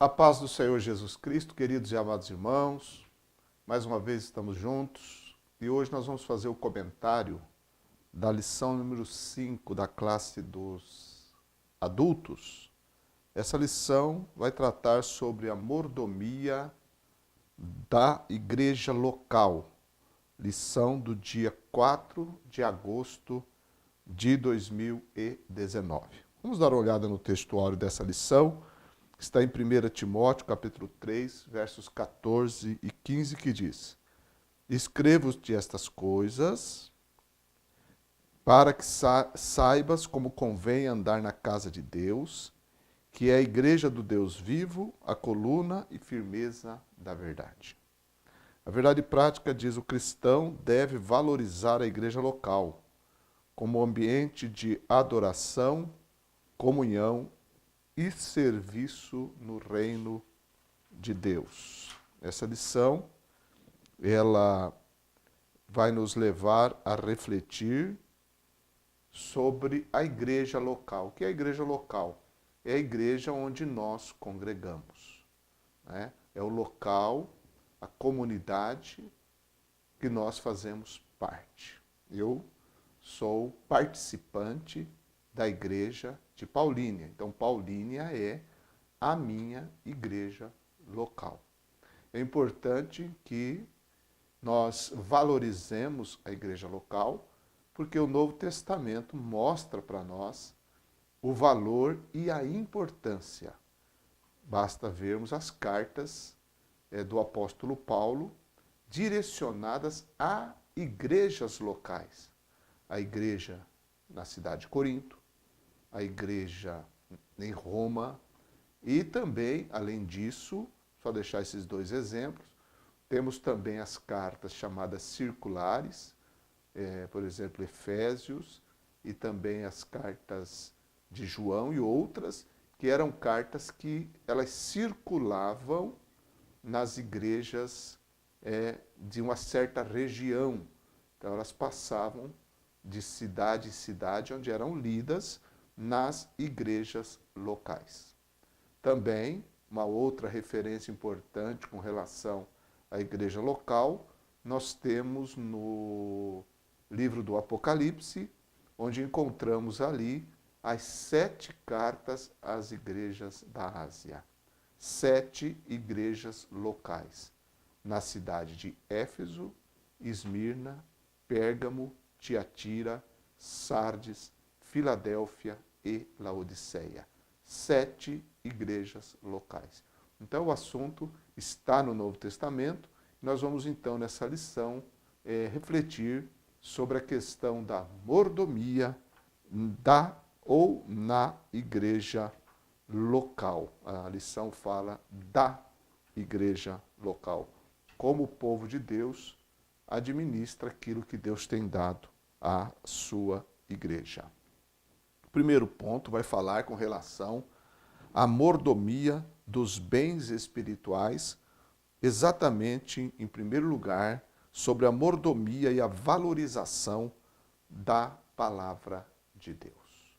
A paz do Senhor Jesus Cristo, queridos e amados irmãos, mais uma vez estamos juntos e hoje nós vamos fazer o comentário da lição número 5 da classe dos adultos. Essa lição vai tratar sobre a mordomia da igreja local, lição do dia 4 de agosto de 2019. Vamos dar uma olhada no textuário dessa lição. Está em 1 Timóteo, capítulo 3, versos 14 e 15, que diz: Escrevo-te estas coisas para que saibas como convém andar na casa de Deus, que é a igreja do Deus vivo, a coluna e firmeza da verdade. A verdade prática diz: o cristão deve valorizar a igreja local como ambiente de adoração, comunhão e serviço no reino de Deus. Essa lição, ela vai nos levar a refletir sobre a igreja local. O que é a igreja local? É a igreja onde nós congregamos, né? É o local, a comunidade que nós fazemos parte. Eu sou participante da igreja de Paulínia. Então, Paulínia é a minha igreja local. É importante que nós valorizemos a igreja local, porque o Novo Testamento mostra para nós o valor e a importância. Basta vermos as cartas do apóstolo Paulo direcionadas a igrejas locais. A igreja na cidade de Corinto, a igreja em Roma e também, além disso, só deixar esses dois exemplos, temos também as cartas chamadas circulares, por exemplo, Efésios, e também as cartas de João e outras, que eram cartas que elas circulavam nas igrejas de uma certa região. Então elas passavam de cidade em cidade, onde eram lidas nas igrejas locais. Também, uma outra referência importante com relação à igreja local, nós temos no livro do Apocalipse, onde encontramos ali as 7 cartas às igrejas da Ásia. 7 igrejas locais, na cidade de Éfeso, Esmirna, Pérgamo, Tiatira, Sardes, Filadélfia e Laodiceia. 7 igrejas locais. Então o assunto está no Novo Testamento. Nós vamos então nessa lição refletir sobre a questão da mordomia da ou na igreja local. A lição fala da igreja local. Como o povo de Deus administra aquilo que Deus tem dado à sua igreja. O primeiro ponto vai falar com relação à mordomia dos bens espirituais, exatamente, em primeiro lugar, sobre a mordomia e a valorização da palavra de Deus.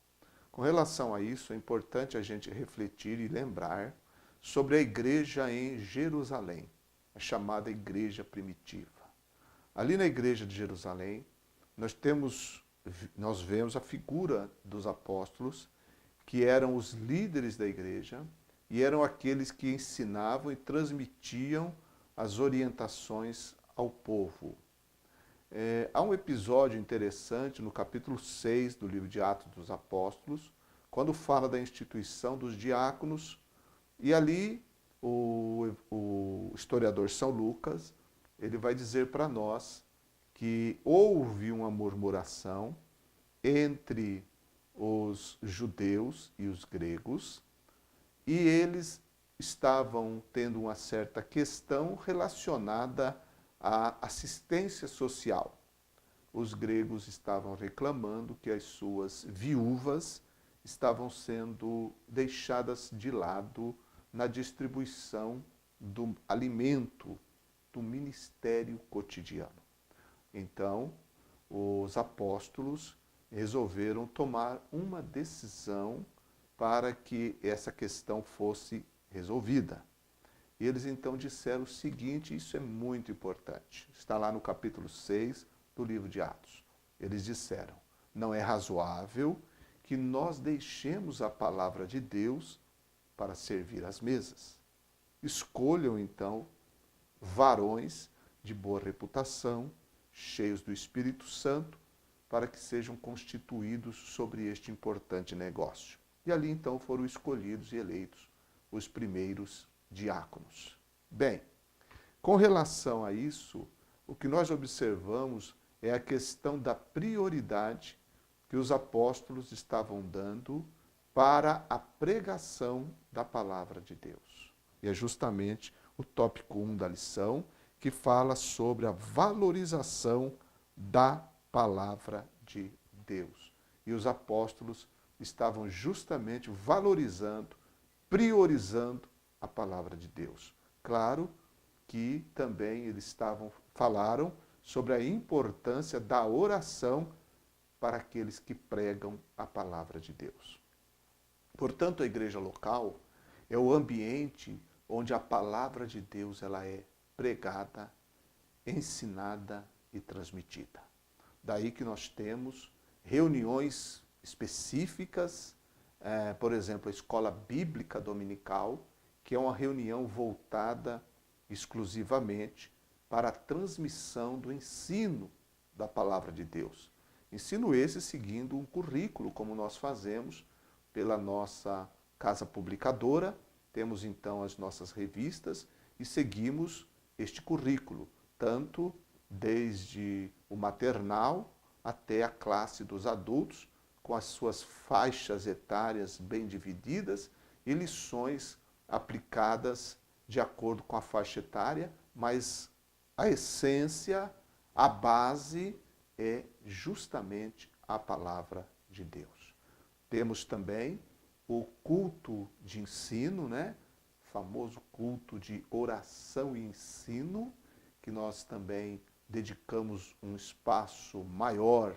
Com relação a isso, é importante a gente refletir e lembrar sobre a igreja em Jerusalém, a chamada igreja primitiva. Ali na igreja de Jerusalém, nós vemos a figura dos apóstolos, que eram os líderes da igreja e eram aqueles que ensinavam e transmitiam as orientações ao povo. Há um episódio interessante no capítulo 6 do livro de Atos dos Apóstolos, quando fala da instituição dos diáconos, e ali o historiador São Lucas, ele vai dizer para nós que houve uma murmuração entre os judeus e os gregos, e eles estavam tendo uma certa questão relacionada à assistência social. Os gregos estavam reclamando que as suas viúvas estavam sendo deixadas de lado na distribuição do alimento, do ministério cotidiano. Então, os apóstolos resolveram tomar uma decisão para que essa questão fosse resolvida. E eles então disseram o seguinte, isso é muito importante, está lá no capítulo 6 do livro de Atos. Eles disseram, não é razoável que nós deixemos a palavra de Deus para servir às mesas. Escolham então varões de boa reputação, cheios do Espírito Santo, para que sejam constituídos sobre este importante negócio. E ali então foram escolhidos e eleitos os primeiros diáconos. Bem, com relação a isso, o que nós observamos é a questão da prioridade que os apóstolos estavam dando para a pregação da palavra de Deus. E é justamente o tópico 1 da lição, que fala sobre a valorização da palavra de Deus. E os apóstolos estavam justamente valorizando, priorizando a palavra de Deus. Claro que também eles falaram sobre a importância da oração para aqueles que pregam a palavra de Deus. Portanto, a igreja local é o ambiente onde a palavra de Deus ela é pregada, ensinada e transmitida. Daí que nós temos reuniões específicas, por exemplo, a escola bíblica dominical, que é uma reunião voltada exclusivamente para a transmissão do ensino da palavra de Deus. Ensino esse seguindo um currículo, como nós fazemos pela nossa casa publicadora, temos então as nossas revistas e seguimos este currículo, tanto desde o maternal até a classe dos adultos, com as suas faixas etárias bem divididas e lições aplicadas de acordo com a faixa etária, mas a essência, a base é justamente a palavra de Deus. Temos também o culto de ensino, né? O famoso culto de oração e ensino, que nós também dedicamos um espaço maior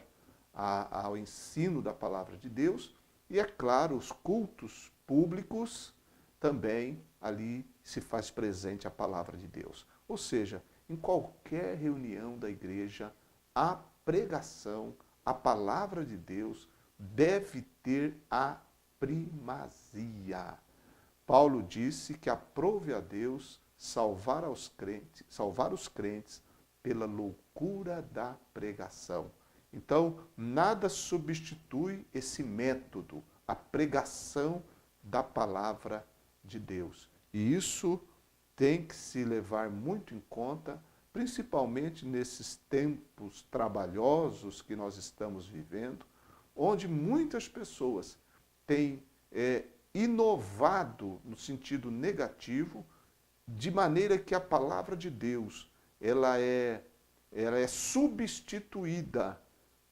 ao ensino da palavra de Deus. E, é claro, os cultos públicos também ali se faz presente a palavra de Deus. Ou seja, em qualquer reunião da igreja, a pregação, a palavra de Deus deve ter a primazia. Paulo disse que aprove a Deus salvar os crentes pela loucura da pregação. Então, nada substitui esse método, a pregação da palavra de Deus. E isso tem que se levar muito em conta, principalmente nesses tempos trabalhosos que nós estamos vivendo, onde muitas pessoas têm inovado no sentido negativo, de maneira que a palavra de Deus ela é substituída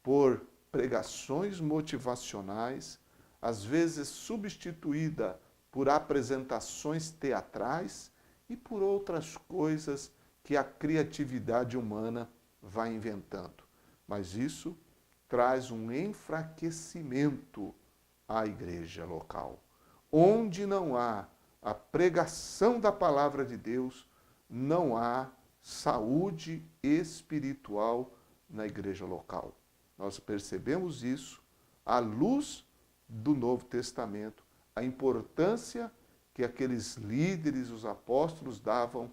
por pregações motivacionais, às vezes substituída por apresentações teatrais e por outras coisas que a criatividade humana vai inventando. Mas isso traz um enfraquecimento à igreja local. Onde não há a pregação da palavra de Deus, não há saúde espiritual na igreja local. Nós percebemos isso à luz do Novo Testamento, a importância que aqueles líderes, os apóstolos, davam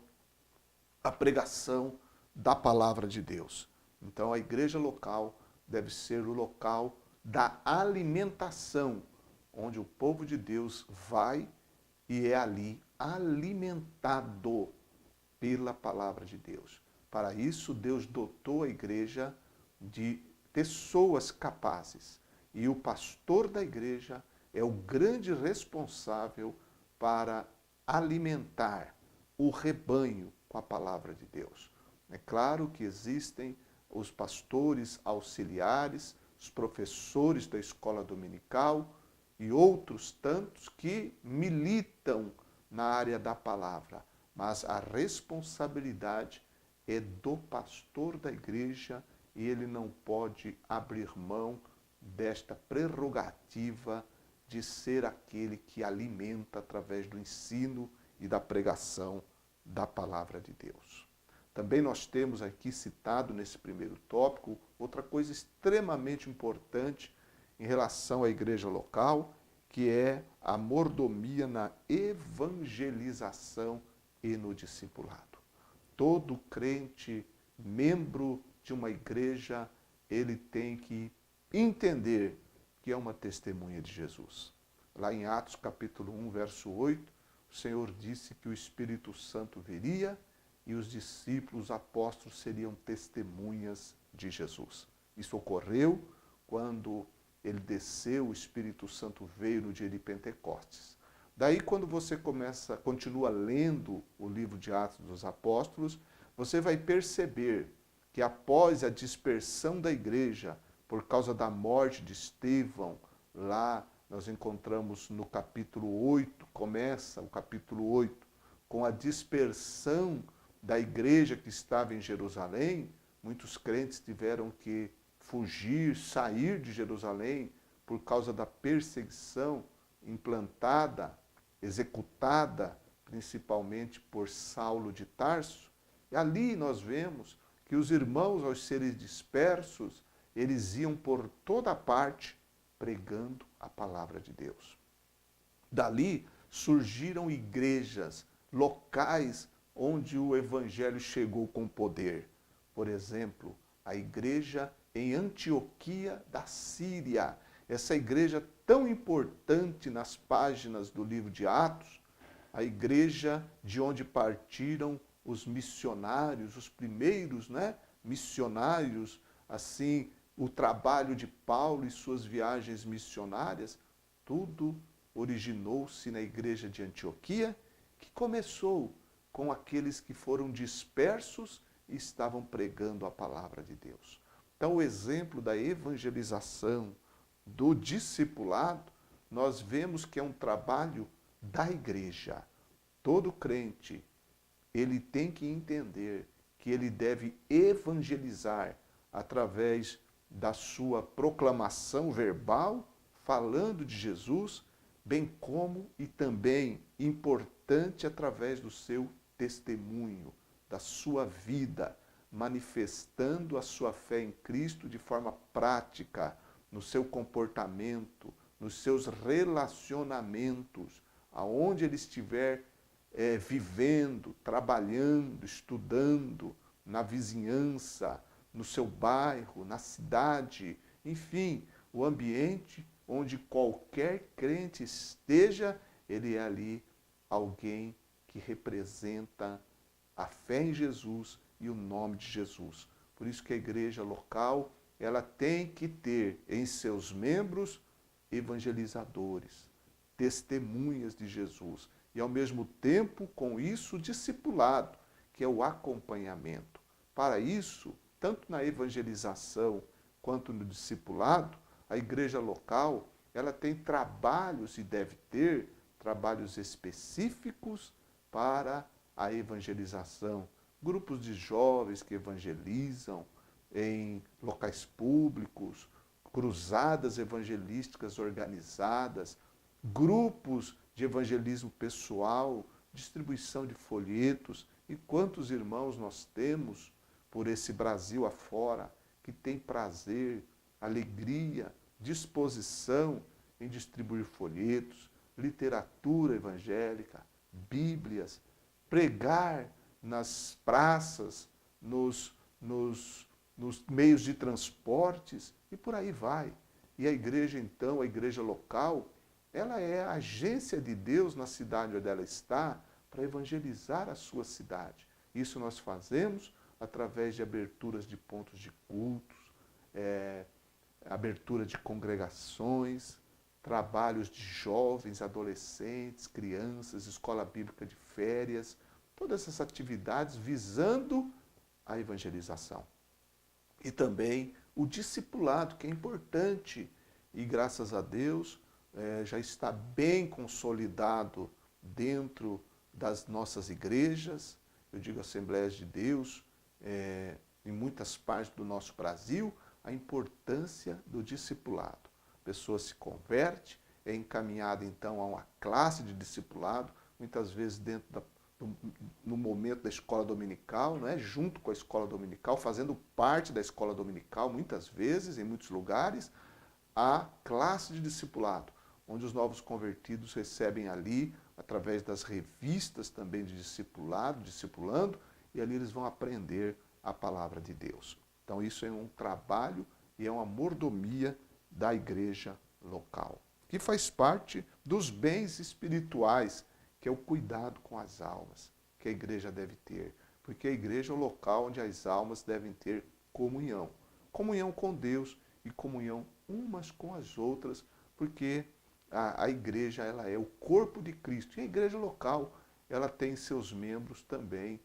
à pregação da palavra de Deus. Então, a igreja local deve ser o local da alimentação, onde o povo de Deus vai e é ali alimentado pela palavra de Deus. Para isso, Deus dotou a igreja de pessoas capazes. E o pastor da igreja é o grande responsável para alimentar o rebanho com a palavra de Deus. É claro que existem os pastores auxiliares, os professores da escola dominical e outros tantos que militam na área da palavra, mas a responsabilidade é do pastor da igreja e ele não pode abrir mão desta prerrogativa de ser aquele que alimenta através do ensino e da pregação da palavra de Deus. Também nós temos aqui citado nesse primeiro tópico outra coisa extremamente importante em relação à igreja local, que é a mordomia na evangelização e no discipulado. Todo crente, membro de uma igreja, ele tem que entender que é uma testemunha de Jesus. Lá em Atos capítulo 1, verso 8, o Senhor disse que o Espírito Santo viria e os discípulos, os apóstolos, seriam testemunhas de Jesus. Isso ocorreu quando ele desceu, o Espírito Santo veio no dia de Pentecostes. Daí, quando você continua lendo o livro de Atos dos Apóstolos, você vai perceber que após a dispersão da igreja, por causa da morte de Estevão, lá nós encontramos no capítulo 8, começa o capítulo 8, com a dispersão da igreja que estava em Jerusalém, muitos crentes tiveram que fugir, sair de Jerusalém por causa da perseguição implantada, executada principalmente por Saulo de Tarso. E ali nós vemos que os irmãos, aos serem dispersos, eles iam por toda parte pregando a palavra de Deus. Dali surgiram igrejas locais onde o evangelho chegou com poder. Por exemplo, a igreja em Antioquia da Síria. Essa igreja tão importante nas páginas do livro de Atos, a igreja de onde partiram os missionários, os primeiros, missionários, assim, o trabalho de Paulo e suas viagens missionárias, tudo originou-se na igreja de Antioquia, que começou com aqueles que foram dispersos e estavam pregando a palavra de Deus. Então, o exemplo da evangelização, do discipulado, nós vemos que é um trabalho da igreja. Todo crente, ele tem que entender que ele deve evangelizar através da sua proclamação verbal, falando de Jesus, bem como e também importante através do seu testemunho, da sua vida, manifestando a sua fé em Cristo de forma prática, no seu comportamento, nos seus relacionamentos, aonde ele estiver vivendo, trabalhando, estudando, na vizinhança, no seu bairro, na cidade, enfim, o ambiente onde qualquer crente esteja, ele é ali alguém que representa a fé em Jesus e o nome de Jesus. Por isso que a igreja local, ela tem que ter em seus membros evangelizadores, testemunhas de Jesus. E ao mesmo tempo, com isso, discipulado, que é o acompanhamento. Para isso, tanto na evangelização quanto no discipulado, a igreja local, ela tem trabalhos e deve ter trabalhos específicos para a evangelização. Grupos de jovens que evangelizam em locais públicos, cruzadas evangelísticas organizadas, grupos de evangelismo pessoal, distribuição de folhetos. E quantos irmãos nós temos por esse Brasil afora que tem prazer, alegria, disposição em distribuir folhetos, literatura evangélica, bíblias, pregar nas praças, nos meios de transportes e por aí vai. E a igreja, então, a igreja local, ela é a agência de Deus na cidade onde ela está para evangelizar a sua cidade. Isso nós fazemos através de aberturas de pontos de cultos, abertura de congregações, trabalhos de jovens, adolescentes, crianças, escola bíblica de férias, todas essas atividades visando a evangelização. E também o discipulado, que é importante e, graças a Deus, já está bem consolidado dentro das nossas igrejas, eu digo Assembleias de Deus, em muitas partes do nosso Brasil, a importância do discipulado. A pessoa se converte, é encaminhada então a uma classe de discipulado, muitas vezes no momento da escola dominical, não é? Junto com a escola dominical, fazendo parte da escola dominical, muitas vezes, em muitos lugares, a classe de discipulado, onde os novos convertidos recebem ali, através das revistas também de discipulado, discipulando, e ali eles vão aprender a palavra de Deus. Então isso é um trabalho e é uma mordomia da igreja local, que faz parte dos bens espirituais, que é o cuidado com as almas, que a igreja deve ter. Porque a igreja é o local onde as almas devem ter comunhão. Comunhão com Deus e comunhão umas com as outras, porque a igreja ela é o corpo de Cristo. E a igreja local ela tem seus membros também,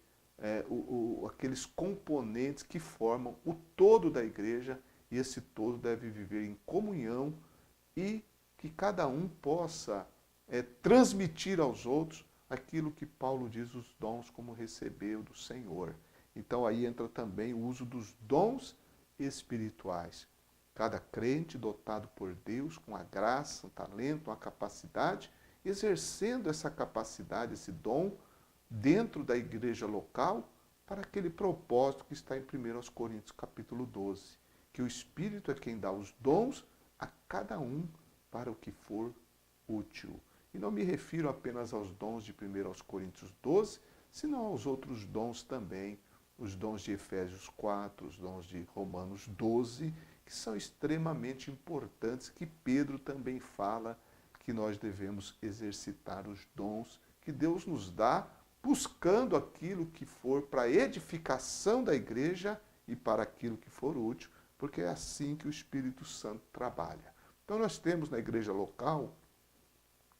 aqueles componentes que formam o todo da igreja, e esse todo deve viver em comunhão e que cada um possa transmitir aos outros aquilo que Paulo diz, os dons como recebeu do Senhor. Então aí entra também o uso dos dons espirituais. Cada crente dotado por Deus com a graça, um talento, uma capacidade, exercendo essa capacidade, esse dom, dentro da igreja local, para aquele propósito que está em 1 Coríntios capítulo 12, que o Espírito é quem dá os dons a cada um para o que for útil. E não me refiro apenas aos dons de 1 Coríntios 12, senão aos outros dons também, os dons de Efésios 4, os dons de Romanos 12, que são extremamente importantes, que Pedro também fala que nós devemos exercitar os dons que Deus nos dá, buscando aquilo que for para a edificação da igreja e para aquilo que for útil, porque é assim que o Espírito Santo trabalha. Então nós temos na igreja local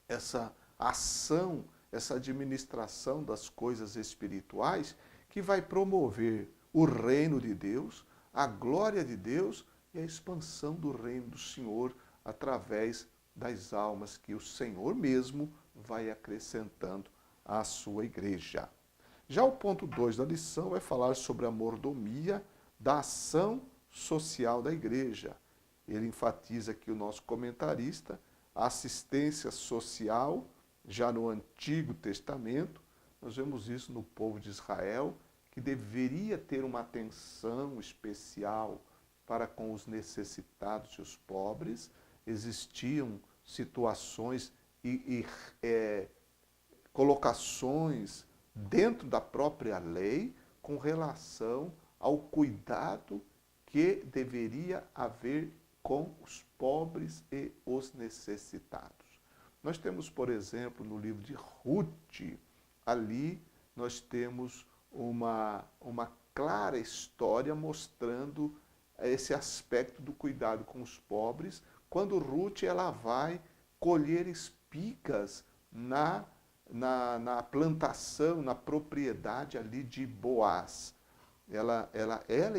essa ação, essa administração das coisas espirituais que vai promover o reino de Deus, a glória de Deus e a expansão do reino do Senhor através das almas que o Senhor mesmo vai acrescentando à sua igreja. Já o ponto 2 da lição vai falar sobre a mordomia da ação social da igreja. Ele enfatiza aqui o nosso comentarista, a assistência social, já no Antigo Testamento, nós vemos isso no povo de Israel, que deveria ter uma atenção especial para com os necessitados e os pobres. Existiam situações e colocações dentro da própria lei com relação ao cuidado que deveria haver com os pobres e os necessitados. Nós temos, por exemplo, no livro de Ruth, ali nós temos uma clara história mostrando esse aspecto do cuidado com os pobres, quando Ruth ela vai colher espigas na plantação, na propriedade ali de Boaz. Ela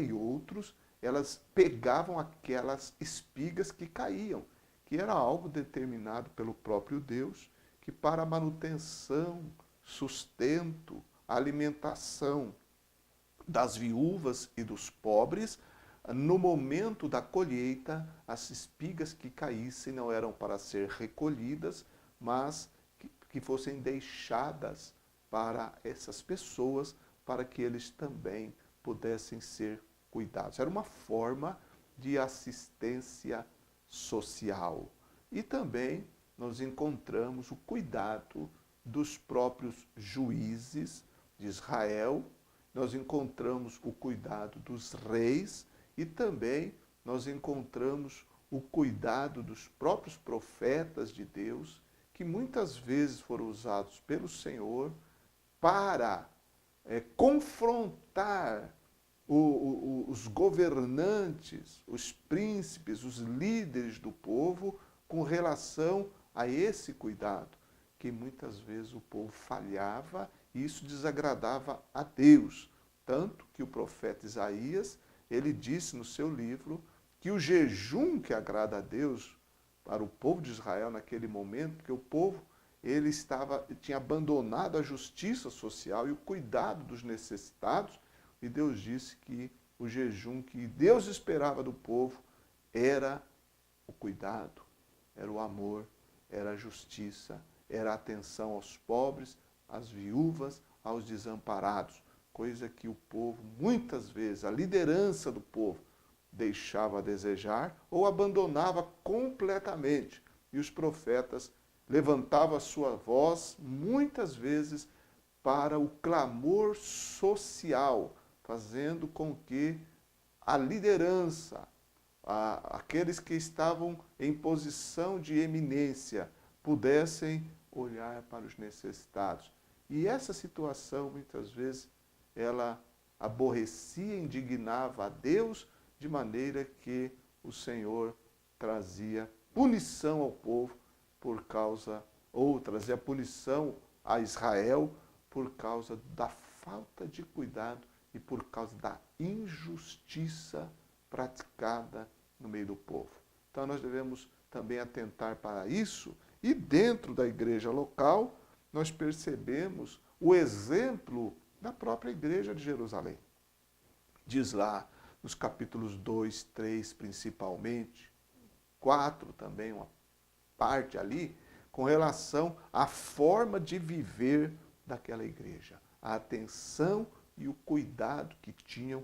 e outros, elas pegavam aquelas espigas que caíam, que era algo determinado pelo próprio Deus, que para a manutenção, sustento, alimentação das viúvas e dos pobres, no momento da colheita, as espigas que caíssem não eram para ser recolhidas, mas que fossem deixadas para essas pessoas, para que eles também pudessem ser cuidados. Era uma forma de assistência social. E também nós encontramos o cuidado dos próprios juízes de Israel, nós encontramos o cuidado dos reis e também nós encontramos o cuidado dos próprios profetas de Deus, que muitas vezes foram usados pelo Senhor para confrontar os governantes, os príncipes, os líderes do povo com relação a esse cuidado, que muitas vezes o povo falhava e isso desagradava a Deus. Tanto que o profeta Isaías, ele disse no seu livro que o jejum que agrada a Deus para o povo de Israel naquele momento, porque o povo ele tinha abandonado a justiça social e o cuidado dos necessitados, e Deus disse que o jejum que Deus esperava do povo era o cuidado, era o amor, era a justiça, era a atenção aos pobres, às viúvas, aos desamparados, coisa que o povo, muitas vezes, a liderança do povo, deixava a desejar ou abandonava completamente. E os profetas levantavam a sua voz, muitas vezes, para o clamor social, fazendo com que a liderança, aqueles que estavam em posição de eminência, pudessem olhar para os necessitados. E essa situação, muitas vezes, ela aborrecia, indignava a Deus, de maneira que o Senhor trazia punição ao povo por causa, ou trazia punição a Israel por causa da falta de cuidado e por causa da injustiça praticada no meio do povo. Então nós devemos também atentar para isso, e dentro da igreja local nós percebemos o exemplo da própria igreja de Jerusalém. Diz lá nos capítulos 2, 3 principalmente, 4 também, uma parte ali, com relação à forma de viver daquela igreja, a atenção e o cuidado que tinham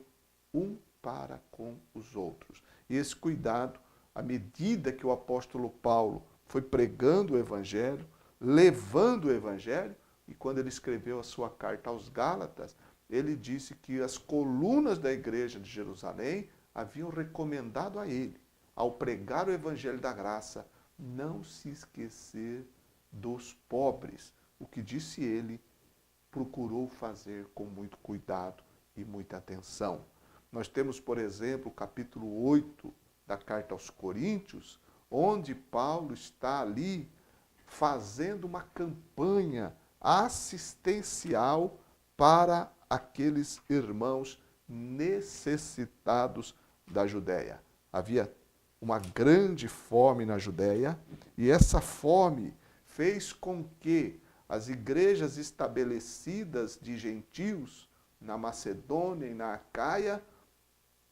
um para com os outros. E esse cuidado, à medida que o apóstolo Paulo foi pregando o evangelho, levando o evangelho, e quando ele escreveu a sua carta aos Gálatas, ele disse que as colunas da igreja de Jerusalém haviam recomendado a ele, ao pregar o evangelho da graça, não se esquecer dos pobres. O que disse ele, procurou fazer com muito cuidado e muita atenção. Nós temos, por exemplo, o capítulo 8 da carta aos Coríntios, onde Paulo está ali fazendo uma campanha assistencial para aqueles irmãos necessitados da Judéia. Havia uma grande fome na Judéia, e essa fome fez com que as igrejas estabelecidas de gentios na Macedônia e na Acaia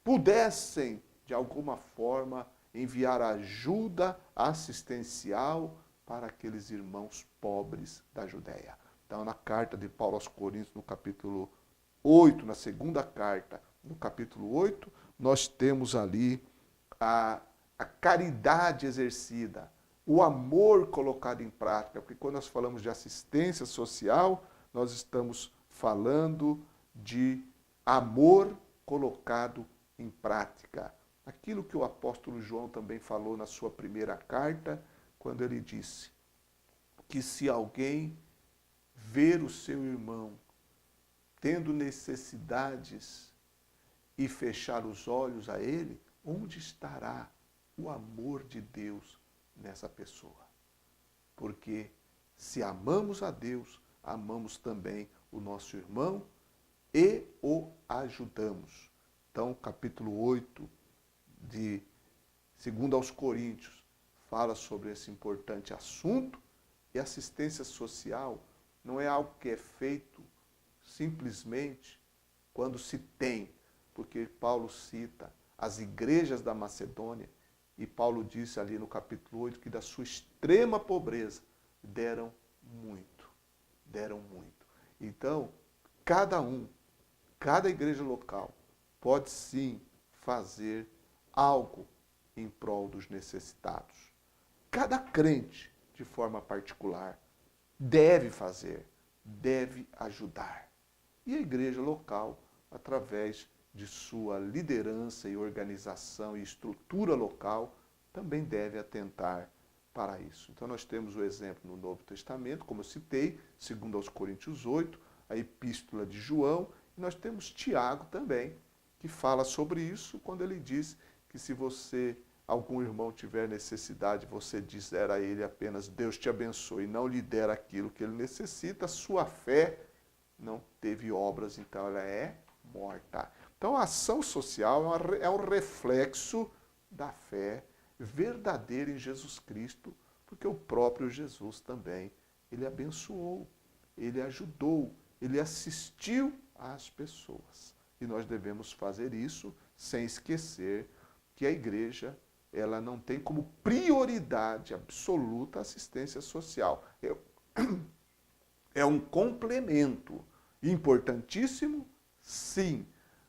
pudessem, de alguma forma, enviar ajuda assistencial para aqueles irmãos pobres da Judéia. Então, na carta de Paulo aos Coríntios, no capítulo 8, na segunda carta, no capítulo 8, nós temos ali a caridade exercida, o amor colocado em prática, porque quando nós falamos de assistência social, nós estamos falando de amor colocado em prática. Aquilo que o apóstolo João também falou na sua primeira carta, quando ele disse que se alguém ver o seu irmão tendo necessidades e fechar os olhos a ele, onde estará o amor de Deus nessa pessoa? Porque se amamos a Deus, amamos também o nosso irmão e o ajudamos. Então, capítulo 8 de 2 aos Coríntios fala sobre esse importante assunto, e assistência social não é algo que é feito simplesmente quando se tem, porque Paulo cita as igrejas da Macedônia, e Paulo disse ali no capítulo 8 que da sua extrema pobreza deram muito, deram muito. Então, cada igreja local pode sim fazer algo em prol dos necessitados. Cada crente, de forma particular, deve fazer, deve ajudar. E a igreja local, através de sua liderança e organização e estrutura local, também deve atentar para isso. Então nós temos o exemplo no Novo Testamento, como eu citei, 2 aos Coríntios 8, a Epístola de João, e nós temos Tiago também, que fala sobre isso quando ele diz que se algum irmão tiver necessidade, você disser a ele apenas Deus te abençoe, e não lhe der aquilo que ele necessita, sua fé não teve obras, então ela é morta. Então a ação social é um reflexo da fé verdadeira em Jesus Cristo, porque o próprio Jesus também, ele abençoou, ele ajudou, ele assistiu às pessoas. E nós devemos fazer isso sem esquecer que a igreja, ela não tem como prioridade absoluta a assistência social. É um complemento. Importantíssimo? Sim.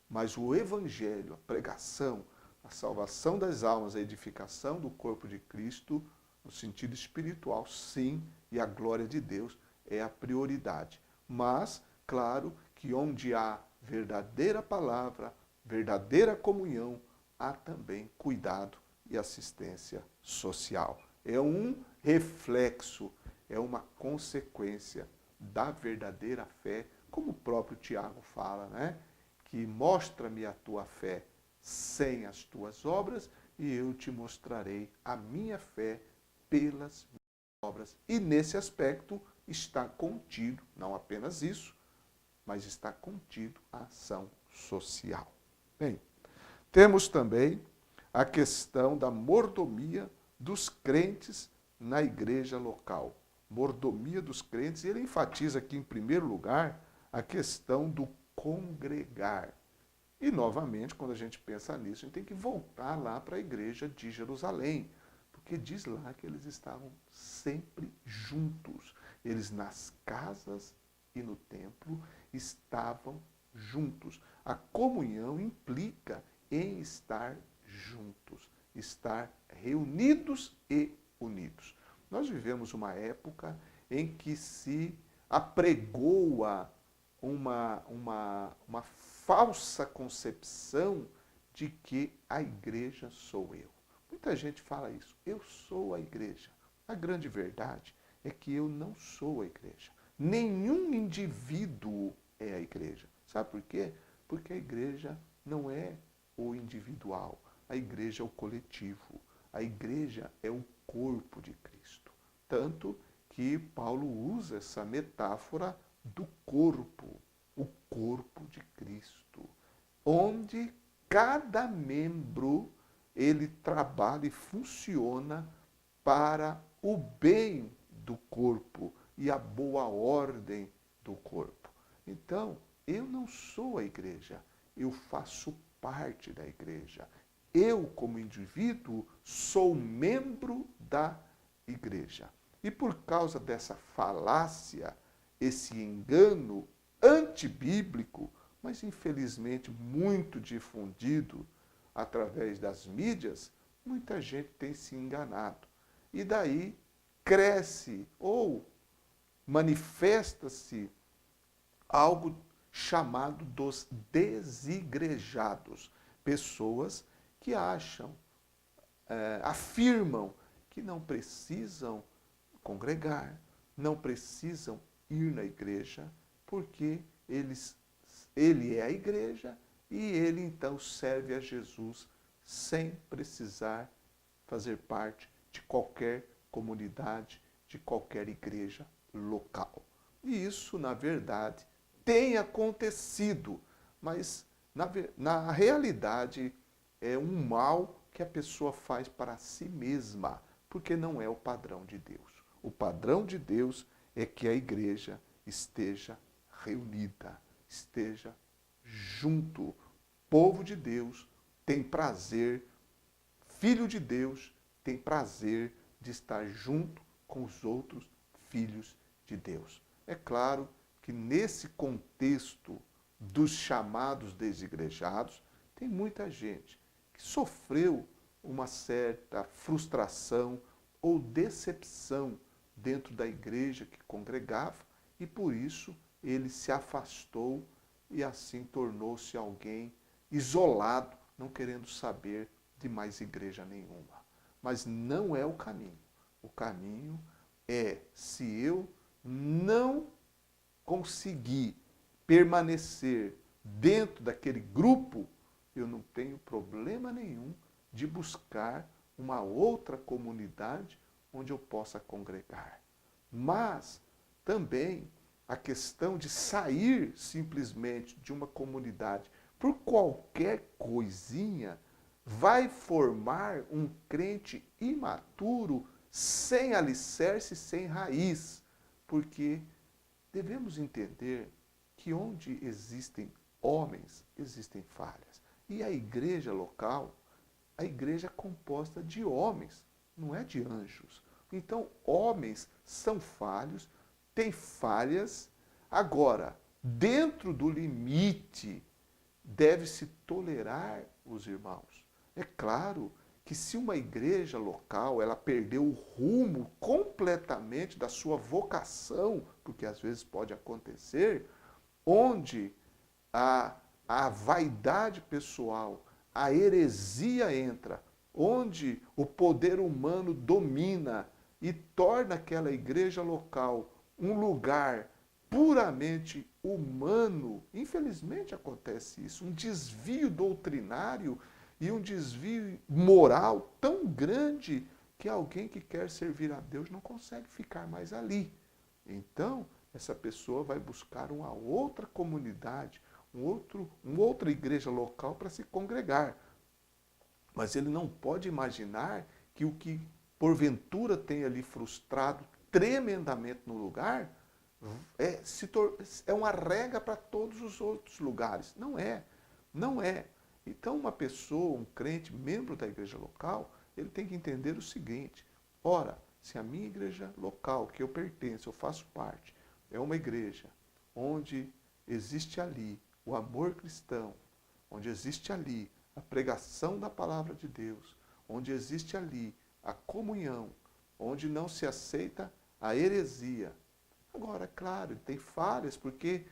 Mas o Evangelho, a pregação, a salvação das almas, a edificação do corpo de Cristo, no sentido espiritual, sim, e a glória de Deus é a prioridade. Mas, claro, que onde há verdadeira palavra, verdadeira comunhão, há também cuidado e assistência social. É um reflexo, é uma consequência da verdadeira fé, como o próprio Tiago fala, né? Que mostra-me a tua fé sem as tuas obras e eu te mostrarei a minha fé pelas minhas obras. E nesse aspecto está contido, não apenas isso, mas está contido a ação social. Bem, temos também a questão da mordomia dos crentes na igreja local. Mordomia dos crentes, e ele enfatiza aqui em primeiro lugar a questão do congregar. E, novamente, quando a gente pensa nisso, a gente tem que voltar lá para a igreja de Jerusalém, porque diz lá que eles estavam sempre juntos. Eles nas casas e no templo estavam juntos. A comunhão implica em estar juntos, estar reunidos e unidos. Nós vivemos uma época em que se apregoa uma falsa concepção de que a igreja sou eu. Muita gente fala isso, eu sou a igreja. A grande verdade é que eu não sou a igreja. Nenhum indivíduo é a igreja. Sabe por quê? Porque a igreja não é o individual, a igreja é o coletivo. A igreja é o corpo de Cristo. Tanto que Paulo usa essa metáfora do corpo, o corpo de Cristo, onde cada membro ele trabalha e funciona para o bem do corpo e a boa ordem do corpo. Então, eu não sou a igreja, eu faço parte da igreja. Eu, como indivíduo, sou membro da igreja. E por causa dessa falácia, esse engano antibíblico, mas infelizmente muito difundido através das mídias, muita gente tem se enganado. E daí cresce ou manifesta-se algo chamado dos desigrejados. Pessoas que acham, afirmam que não precisam congregar, não precisam ir na igreja, porque ele é a igreja e ele então serve a Jesus sem precisar fazer parte de qualquer comunidade, de qualquer igreja local. E isso, na verdade, tem acontecido, mas na realidade é um mal que a pessoa faz para si mesma, porque não é o padrão de Deus. O padrão de Deus é que a igreja esteja reunida, esteja junto. Povo de Deus tem prazer, filho de Deus tem prazer de estar junto com os outros filhos de Deus. É claro que nesse contexto dos chamados desigrejados, tem muita gente que sofreu uma certa frustração ou decepção dentro da igreja que congregava e por isso ele se afastou e assim tornou-se alguém isolado, não querendo saber de mais igreja nenhuma. Mas não é o caminho. O caminho é, se eu não conseguir permanecer dentro daquele grupo, eu não tenho problema nenhum de buscar uma outra comunidade onde eu possa congregar. Mas também a questão de sair simplesmente de uma comunidade por qualquer coisinha vai formar um crente imaturo, sem alicerce, sem raiz. Porque devemos entender que onde existem homens, existem falhas. E a igreja local, a igreja é composta de homens, não é de anjos. Então, homens são falhos, tem falhas. Agora, dentro do limite, deve-se tolerar os irmãos. É claro que se uma igreja local ela perdeu o rumo completamente da sua vocação, porque às vezes pode acontecer, onde a vaidade pessoal, a heresia entra, onde o poder humano domina e torna aquela igreja local um lugar puramente humano, infelizmente acontece isso, um desvio doutrinário e um desvio moral tão grande que alguém que quer servir a Deus não consegue ficar mais ali. Então, essa pessoa vai buscar uma outra comunidade, uma outra igreja local para se congregar. Mas ele não pode imaginar que o que porventura tem ali frustrado tremendamente no lugar é uma rega para todos os outros lugares. Não é, não é. Então uma pessoa, um crente, membro da igreja local, ele tem que entender o seguinte: ora, se a minha igreja local, que eu pertenço, eu faço parte, é uma igreja onde existe ali o amor cristão, onde existe ali a pregação da palavra de Deus, onde existe ali a comunhão, onde não se aceita a heresia. Agora, é claro, tem falhas, porque,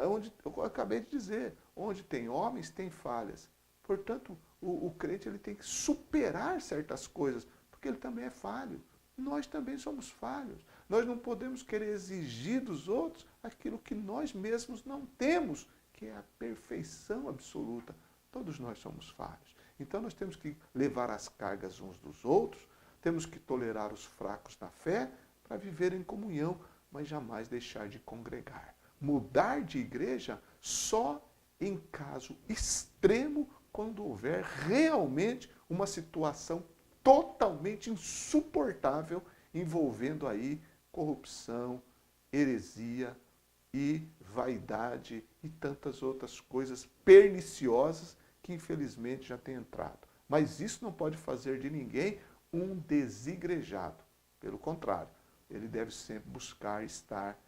onde, eu acabei de dizer, onde tem homens, tem falhas. Portanto, o crente ele tem que superar certas coisas, porque ele também é falho. Nós também somos falhos. Nós não podemos querer exigir dos outros aquilo que nós mesmos não temos, que é a perfeição absoluta. Todos nós somos falhos. Então nós temos que levar as cargas uns dos outros, temos que tolerar os fracos na fé para viver em comunhão, mas jamais deixar de congregar. Mudar de igreja só em caso extremo, quando houver realmente uma situação totalmente insuportável envolvendo aí corrupção, heresia e vaidade e tantas outras coisas perniciosas que infelizmente já têm entrado. Mas isso não pode fazer de ninguém um desigrejado. Pelo contrário, ele deve sempre buscar estar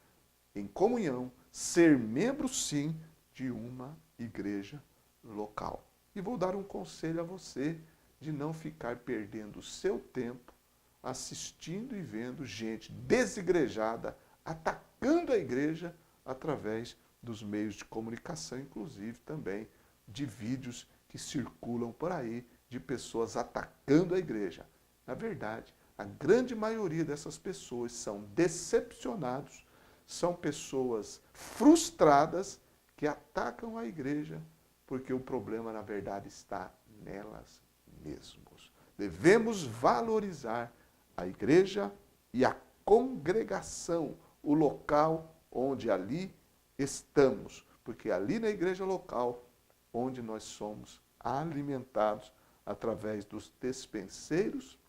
em comunhão, ser membro sim de uma igreja local. E vou dar um conselho a você de não ficar perdendo o seu tempo assistindo e vendo gente desigrejada atacando a igreja através dos meios de comunicação, inclusive também de vídeos que circulam por aí de pessoas atacando a igreja. Na verdade, a grande maioria dessas pessoas são decepcionados, são pessoas frustradas que atacam a igreja, porque o problema, na verdade, está nelas mesmos. Devemos valorizar a igreja e a congregação, o local onde ali estamos, porque ali na igreja local, onde nós somos alimentados através dos despenseiros,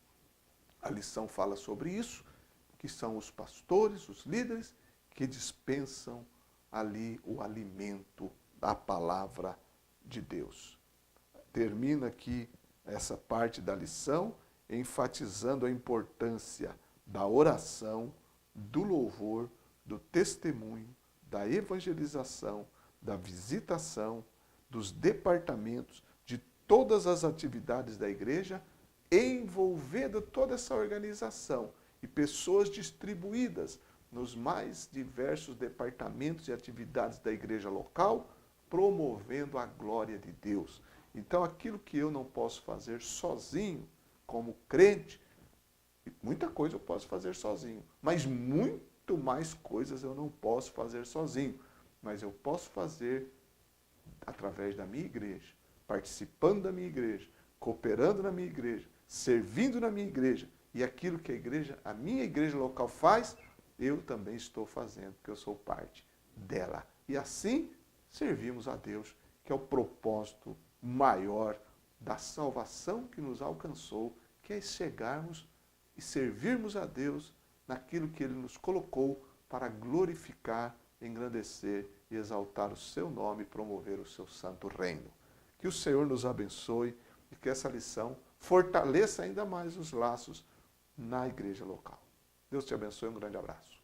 a lição fala sobre isso, que são os pastores, os líderes, que dispensam ali o alimento da palavra de Deus. Termina aqui essa parte da lição, enfatizando a importância da oração, do louvor, do testemunho, da evangelização, da visitação, dos departamentos, de todas as atividades da igreja, envolvendo toda essa organização e pessoas distribuídas nos mais diversos departamentos e atividades da igreja local, promovendo a glória de Deus. Então, aquilo que eu não posso fazer sozinho, como crente, muita coisa eu posso fazer sozinho, mas muito mais coisas eu não posso fazer sozinho. Mas eu posso fazer através da minha igreja, participando da minha igreja, cooperando na minha igreja, servindo na minha igreja. E aquilo que a minha igreja local faz, eu também estou fazendo, porque eu sou parte dela. E assim servimos a Deus, que é o propósito maior da salvação que nos alcançou, que é chegarmos e servirmos a Deus naquilo que Ele nos colocou para glorificar, engrandecer e exaltar o seu nome e promover o seu santo reino. Que o Senhor nos abençoe e que essa lição fortaleça ainda mais os laços na igreja local. Deus te abençoe, um grande abraço.